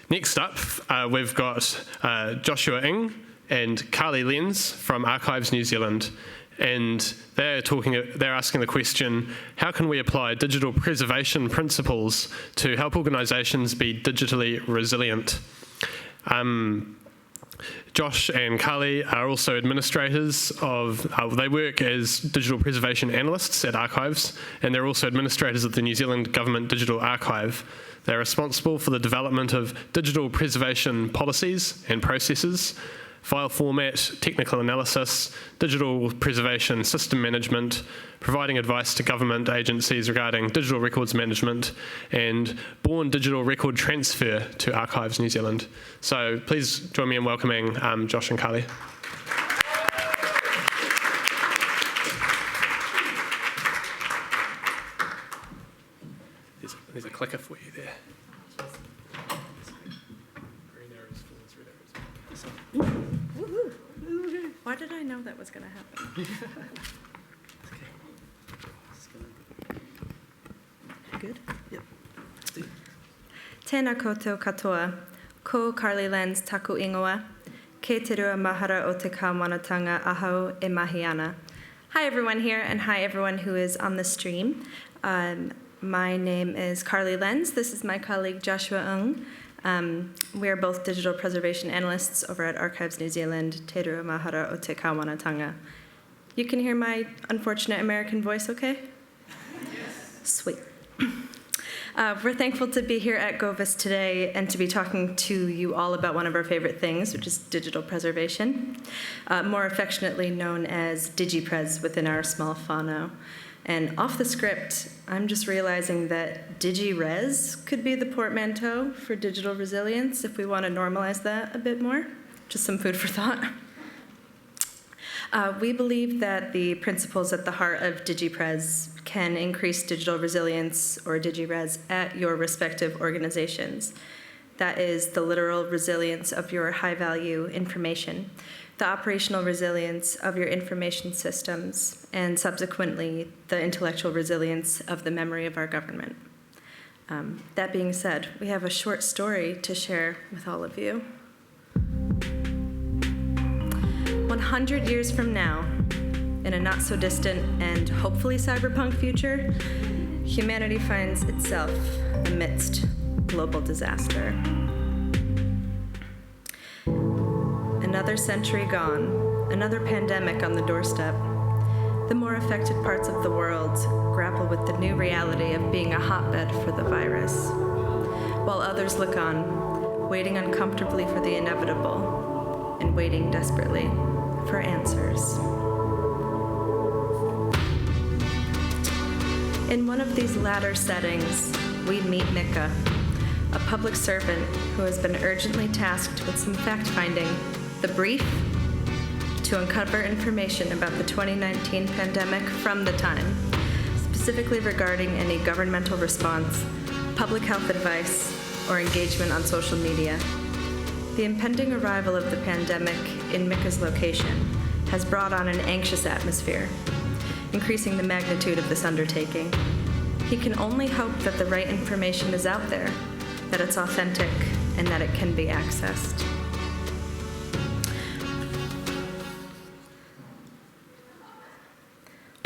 Next up, we've got Joshua Ng and Carly Lenz from Archives New Zealand, and they're asking the question, how can we apply digital preservation principles to help organisations be digitally resilient? Josh and Carly are also administrators they work as digital preservation analysts at Archives, and they're also administrators of the New Zealand Government Digital Archive. They're responsible for the development of digital preservation policies and processes, file format, technical analysis, digital preservation system management, providing advice to government agencies regarding digital records management, and born digital record transfer to Archives New Zealand. So please join me in welcoming Josh and Carly. There's a clicker for you there. Why did I know that was going to happen? Good? Yep. Tēnā koutou katoa, ko Carly Lenz taku ingoa, ke te rua mahara o te kāwanatanga ahau e mahi ana. Hi everyone here, and hi everyone who is on the stream. My name is Carly Lenz. This is my colleague Joshua Ng. We are both digital preservation analysts over at Archives New Zealand, te rua mahara o te kāwanatanga. You can hear my unfortunate American voice okay? Yes. Sweet. We're thankful to be here at Govis today and to be talking to you all about one of our favorite things, which is digital preservation, more affectionately known as DigiPres within our small whānau. And off the script, I'm just realizing that DigiRes could be the portmanteau for digital resilience if we want to normalize that a bit more. Just some food for thought. We believe that the principles at the heart of DigiPres can increase digital resilience, or DigiRes, at your respective organizations. That is the literal resilience of your high-value information, the operational resilience of your information systems, and subsequently, the intellectual resilience of the memory of our government. That being said, we have a short story to share with all of you. 100 years from now, in a not-so-distant and hopefully cyberpunk future, humanity finds itself amidst global disaster. Another century gone, another pandemic on the doorstep. The more affected parts of the world grapple with the new reality of being a hotbed for the virus, while others look on, waiting uncomfortably for the inevitable and waiting desperately for answers. In one of these latter settings, we meet Mika, a public servant who has been urgently tasked with some fact-finding, the brief, to uncover information about the 2019 pandemic from the time, specifically regarding any governmental response, public health advice, or engagement on social media. The impending arrival of the pandemic in Mika's location has brought on an anxious atmosphere, increasing the magnitude of this undertaking. He can only hope that the right information is out there, that it's authentic, and that it can be accessed.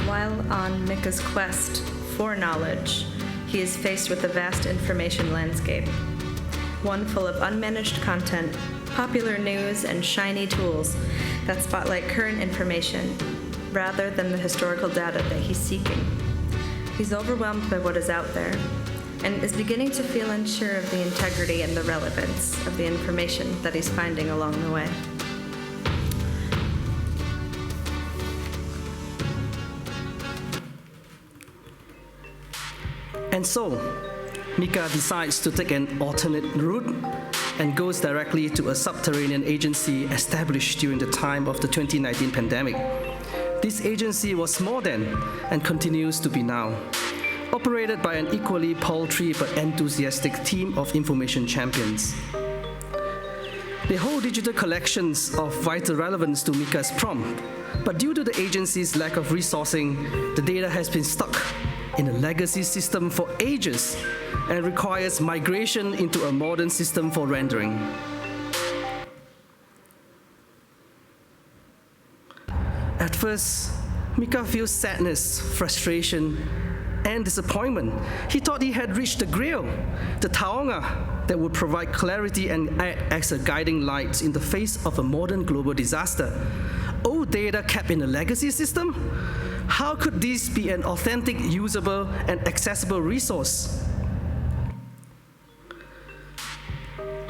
While on Mika's quest for knowledge, he is faced with a vast information landscape, one full of unmanaged content, popular news, and shiny tools that spotlight current information rather than the historical data that he's seeking. He's overwhelmed by what is out there and is beginning to feel unsure of the integrity and the relevance of the information that he's finding along the way. And so, Mika decides to take an alternate route and goes directly to a subterranean agency established during the time of the 2019 pandemic. This agency was more than, and continues to be now, operated by an equally paltry but enthusiastic team of information champions. They hold digital collections of vital relevance to Mika's prompt, but due to the agency's lack of resourcing, the data has been stuck in a legacy system for ages and requires migration into a modern system for rendering. At first, Mika feels sadness, frustration, and disappointment. He thought he had reached the grail, the taonga that would provide clarity and act as a guiding light in the face of a modern global disaster. Old data kept in a legacy system? How could this be an authentic, usable, and accessible resource?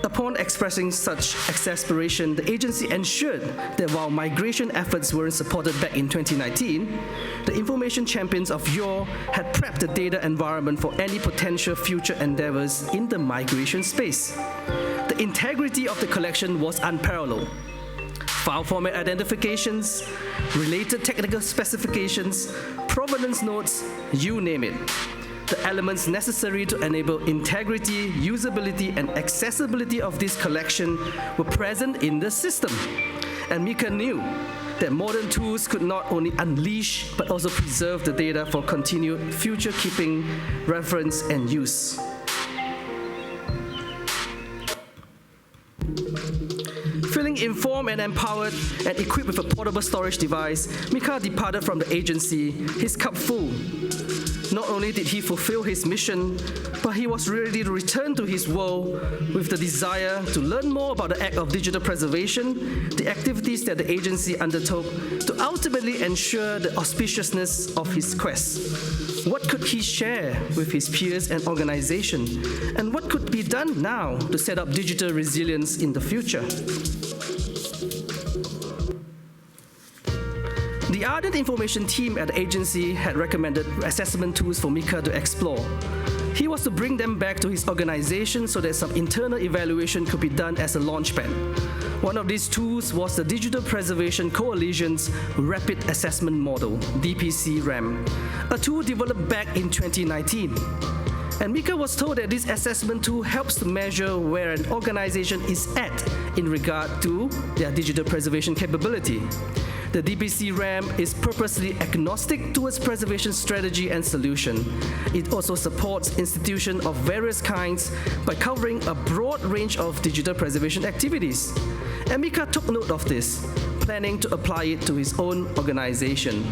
Upon expressing such exasperation, the agency ensured that while migration efforts weren't supported back in 2019, the information champions of yore had prepped the data environment for any potential future endeavors in the migration space. The integrity of the collection was unparalleled. File format identifications, related technical specifications, provenance notes, you name it. The elements necessary to enable integrity, usability, and accessibility of this collection were present in the system. And Mika knew that modern tools could not only unleash but also preserve the data for continued future keeping, reference, and use. Feeling informed and empowered and equipped with a portable storage device, Mika departed from the agency, his cup full. Not only did he fulfill his mission, but he was ready to return to his world with the desire to learn more about the act of digital preservation, the activities that the agency undertook to ultimately ensure the auspiciousness of his quest. What could he share with his peers and organization? And what could be done now to set up digital resilience in the future? The ardent information team at the agency had recommended assessment tools for Mika to explore. He was to bring them back to his organization so that some internal evaluation could be done as a launchpad. One of these tools was the Digital Preservation Coalition's Rapid Assessment Model, DPC-RAM, a tool developed back in 2019. And Mika was told that this assessment tool helps to measure where an organization is at in regard to their digital preservation capability. The DPC-RAM is purposely agnostic towards preservation strategy and solution. It also supports institutions of various kinds by covering a broad range of digital preservation activities. And Mika took note of this, planning to apply it to his own organization.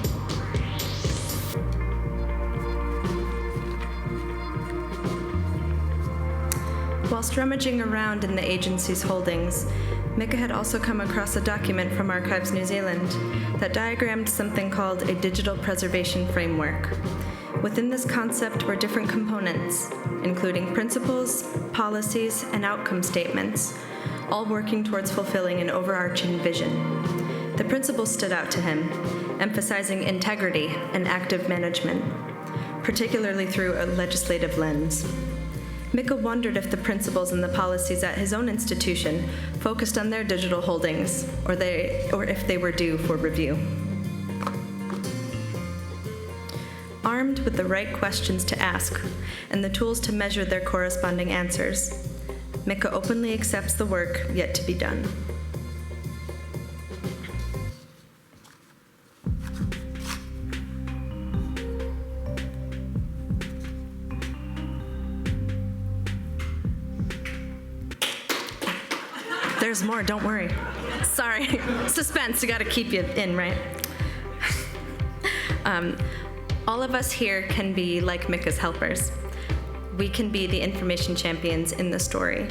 Whilst rummaging around in the agency's holdings, Mika had also come across a document from Archives New Zealand that diagrammed something called a digital preservation framework. Within this concept were different components, including principles, policies, and outcome statements, all working towards fulfilling an overarching vision. The principles stood out to him, emphasizing integrity and active management, particularly through a legislative lens. Mika wondered if the principles and the policies at his own institution focused on their digital holdings, or if they were due for review. Armed with the right questions to ask and the tools to measure their corresponding answers, Mika openly accepts the work yet to be done. There's more, don't worry. Sorry, suspense, you gotta keep you in, right? All of us here can be like Mika's helpers. We can be the information champions in the story.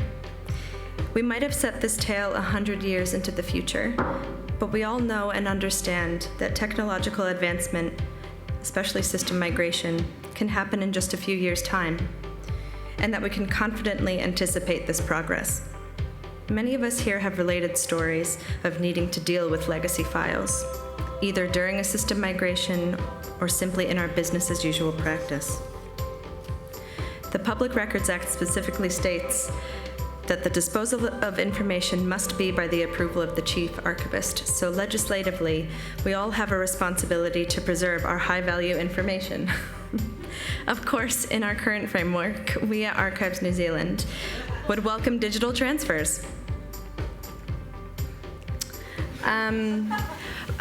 We might have set this tale 100 years into the future, but we all know and understand that technological advancement, especially system migration, can happen in just a few years' time, and that we can confidently anticipate this progress. Many of us here have related stories of needing to deal with legacy files, either during a system migration or simply in our business as usual practice. The Public Records Act specifically states that the disposal of information must be by the approval of the chief archivist. So legislatively, we all have a responsibility to preserve our high-value information. Of course, in our current framework, we at Archives New Zealand would welcome digital transfers.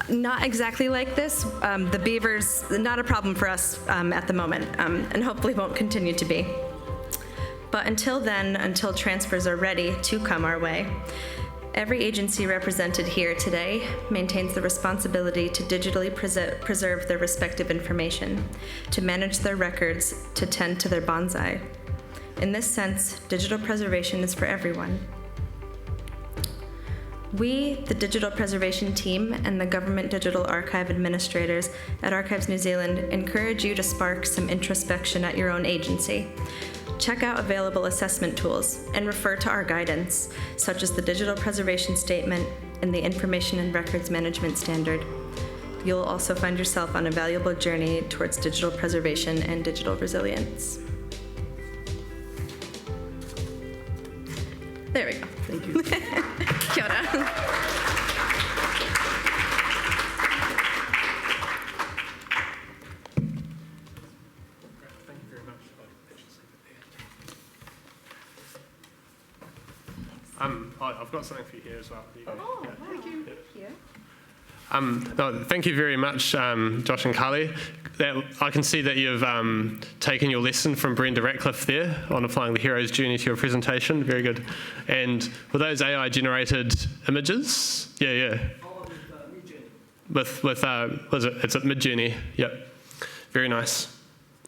Not exactly like this. The beavers, not a problem for us at the moment, and hopefully won't continue to be. But until then, until transfers are ready to come our way, every agency represented here today maintains the responsibility to digitally preserve their respective information, to manage their records, to tend to their bonsai. In this sense, digital preservation is for everyone. We, the digital preservation team, and the Government Digital Archive administrators at Archives New Zealand encourage you to spark some introspection at your own agency. Check out available assessment tools and refer to our guidance, such as the Digital Preservation Statement and the Information and Records Management Standard. You'll also find yourself on a valuable journey towards digital preservation and digital resilience. There we go. Thank you. Kia ora. Thank you very much. I've got something for you here as well. There you go. Oh, Yeah. wow. Thank you. No, thank you very much, Josh and Carly. I can see that you've taken your lesson from Brenda Ratcliffe there on applying the hero's journey to your presentation. Very good. And were those AI-generated images? Yeah. With was it? It's at Midjourney. Yep. Very nice.